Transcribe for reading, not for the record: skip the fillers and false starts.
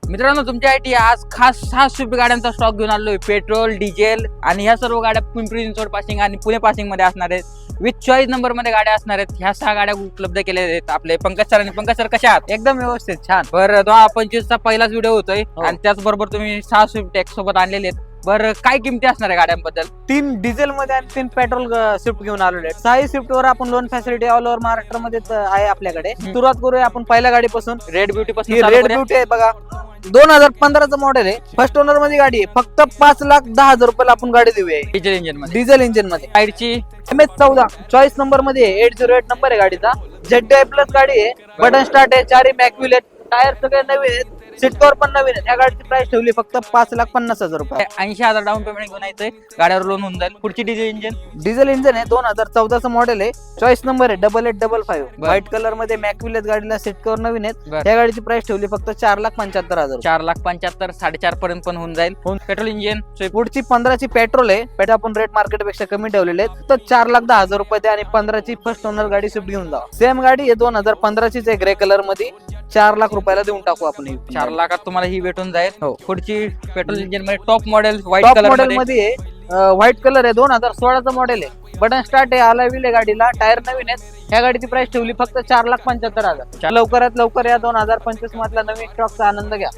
मित्रांनो, तुमच्यासाठी आज खास 6 स्विफ्ट गाड्यांचा स्टॉक घेऊन आलोय. पेट्रोल, डिझेल आणि ह्या सर्व गाड्या पिंपरी चिंचवड पासिंग आणि पुणे पासिंग मध्ये असणार आहेत. विथ चॉईस नंबर मध्ये गाड्या असणार आहेत. ह्या 6 गाड्या उपलब्ध केल्या आहेत आपले पंकज सर. आणि पंकज सर कशा आहात? एकदम व्यवस्थित, छान. बरं, 2025 चा पहिलाच व्हिडिओ होतोय हो. आणि त्याचबरोबर तुम्ही 6 स्विफ्ट टॅक्स सोबत आणलेले आहेत. बरं, काय किमती असणार आहे गाड्यांबद्दल? 3 डिझेल मध्ये आणि 3 पेट्रोल स्विफ्ट घेऊन आलेले आहेत. 6 स्विफ्ट वर आपण लोन फॅसिलिटी ऑल ओव्हर महाराष्ट्रामध्ये आहे आपल्याकडे. सुरुवात करूया आपण पहिल्या गाडीपासून. रेड ब्युटी पासून ही चालू रेड करूया. ब्युटी आहे बघा, 2015चं मॉडेल आहे. फर्स्ट ओनर मध्ये गाडी आहे. फक्त 5,10,000 रुपयाला आपण गाडी देऊया. डिझेल इंजिन मध्ये. डिझेल इंजिन मध्ये. साईडची MS14 चॉईस नंबर मध्ये आहे. 808 नंबर आहे गाडीचा. ZDI प्लस गाडी आहे. बटन स्टार्ट आहे. 4 मॅक्युलेट टायर सगळे नवीन आहेत. सीट कव्हर पण नवीन आहे. या गाडीची प्राइस ठेवली फक्त 5,50,000 रुपये. 80,000 डाऊन पेमेंट घेऊन यायचंय. गाड्यावर लोन होऊन जाईल. पुढची डिझेल इंजिन. डिझेल इंजिन आहे. 2014चं मॉडेल आहे. चॉईस नंबर आहे 8855. व्हाईट कलर मध्ये मॅक्युलेट गाडीला सीट कव्हर नवीन आहेत. बरं. या गाडीची प्राइस ठेवली फक्त 4,75,000. 4,75,000 4.5 पर्यंत पण होऊन जाईल. Petrol engine. पुढची 15ची पेट्रोल आहे. पेट्रोल आपण रेट मार्केट पेक्षा कमी ठेवलेले आहेत. तर 4,10,000 रुपये द्या आणि 15ची फर्स्ट ओनर गाडी स्विफ्ट घेऊन जा. सेम गाडी आहे. 2015चीच आहे. ग्रे कलर मध्ये. 4,00,000 रुपयाला देऊन टाकू आपण ही. 4 लाखात तुम्हाला ही भेटून जाईल. हो. पुढची पेट्रोल इंजिन मध्ये top model white top colour model मध्ये आहे. व्हाईट कलर आहे. 2016चं मॉडेल आहे. बटन स्टार्ट आहे. अलाय व्हील आहे गाडीला. टायर नवीन आहेत. ह्या गाडीची प्राइस ठेवली फक्त 4,75,000. लवकरात लवकर या 2025 मधला नवीन स्टॉकचा आनंद घ्या.